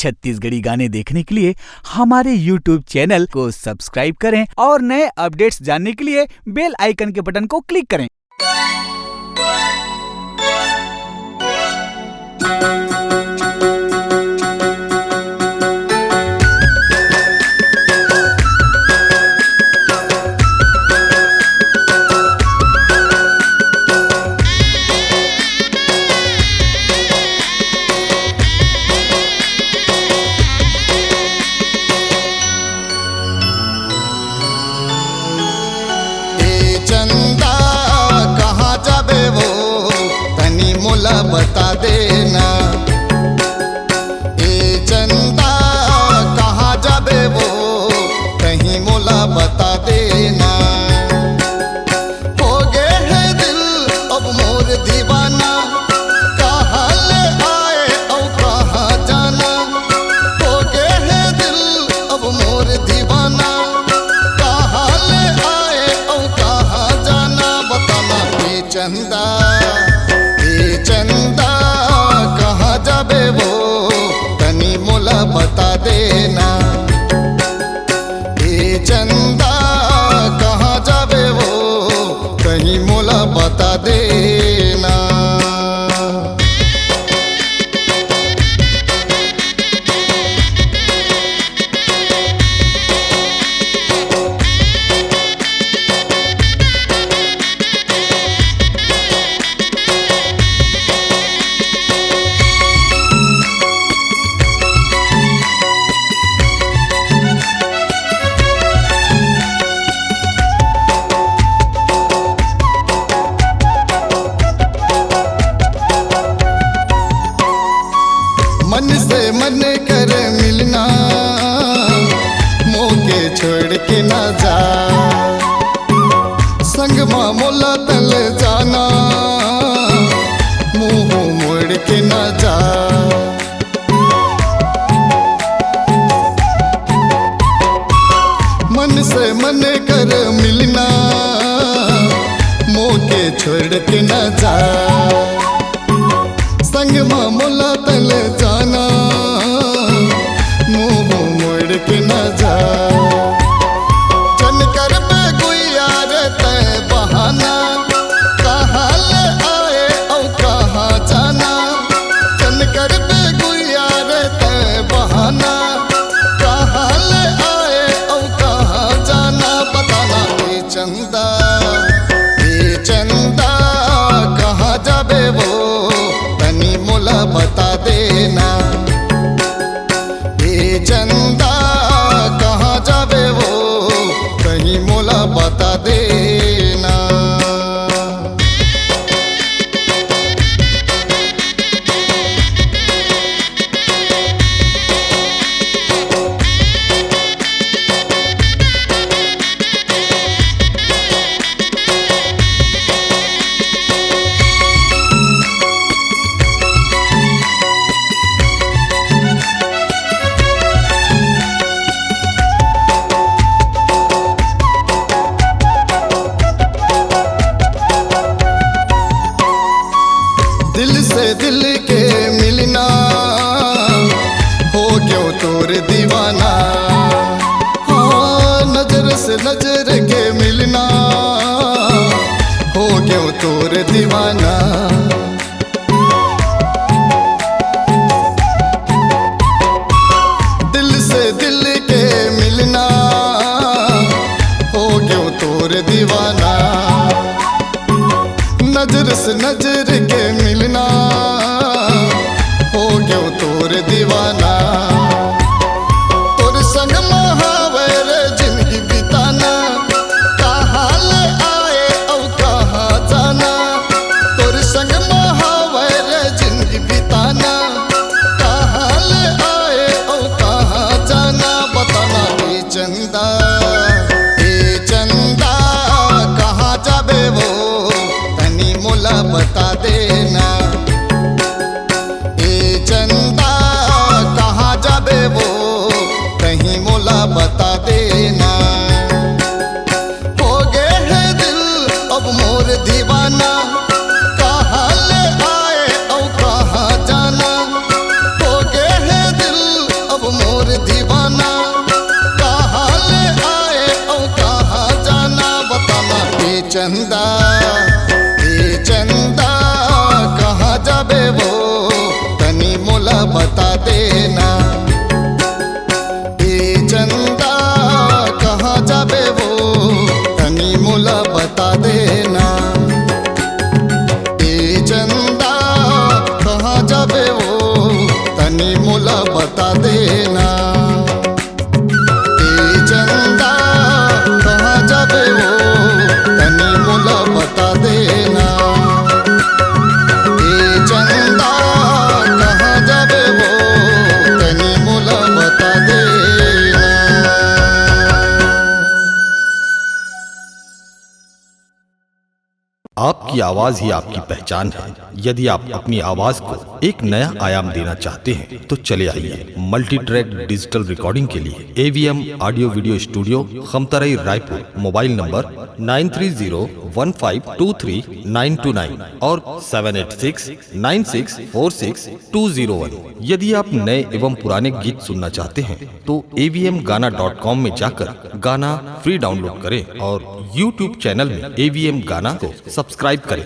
छत्तीसगढ़ी गाने देखने के लिए हमारे YouTube चैनल को सब्सक्राइब करें और नए अपडेट्स जानने के लिए बेल आइकन के बटन को क्लिक करें। बता देना ए चंदा कहाँ जाबे वो कहीं मोला बता देना। हो गए है दिल अब मोर दीवाना, कहाँ ले आए और कहाँ जाना। हो गए है दिल अब मोर दीवाना, कहाँ ले आए और कहाँ जाना। बताना ए चंदा कहाँ जाबे वो तनी मोला बता देना। ए चंदा कहाँ जाबे वो कहीं मोला बता देना। मन से मन कर मिलना, मोके छोड़ के ना जा। संग माँ मोला तल जाना, मुँह मोड़ के ना जा। मन से मन कर मिलना, मोके छोड़ के ना जा। संग माँ मोला तल जाना, मुँह मोड़ के न जा। चन कर पे कोई यार तय बहाना, कहाँ ले आए और कहाँ जाना। चन कर पे कोई यार तय बहाना, कहाँ ले आए और कहाँ जाना। बताना ए चंदा कहाँ जाबे वो मोला बता देना। ए चंदा कहाँ जाबे वो कहीं मोला बता देना। दिल से दिल के मिलना, हो क्यों तोर दीवाना। हाँ नजर से नजर के मिलना, हो क्यों तोर दीवाना। दिल से दिल के मिलना, हो क्यों तोर दीवाना। नजर से नजर के मिलना, हो क्यों तोर दीवाना। तोर संग महावर जिंदगी बिताना, कहाँ ले आए और कहाँ जाना। तोर संग महावर जिंदगी बिताना, कहाँ ले आए और कहाँ जाना। बताना ए चंदा कहाँ जाबे वो मोला बता देना। ए चंदा कहाँ जा मोर दीवाना, कहाँ ले आए और कहाँ जाना बताना। ए चंदा कहाँ जाबे वो तनी मोला बता देना। ए चंदा कहाँ जाबे वो तनी मोला बता देना। ए चंदा कहाँ जाबे वो तनी मोला बता देना। ए चंदा कहाँ जाबे वो तनी मोला बता देना। ए चंदा कहाँ जाबे वो तनी मोला बता देना। आपकी आवाज ही आपकी पहचान है। यदि आप अपनी आवाज को एक नया आयाम देना चाहते हैं तो चले आइए मल्टी ट्रैक डिजिटल रिकॉर्डिंग के लिए AVM audio video studio, Khamtarai, Raipur. Mobile number 9301523929 और 7869646201। यदि आप नए एवं पुराने गीत सुनना चाहते हैं तो avmgana.com में जाकर गाना फ्री डाउनलोड करें और YouTube चैनल में AVM गाना को सब्सक्राइब करें।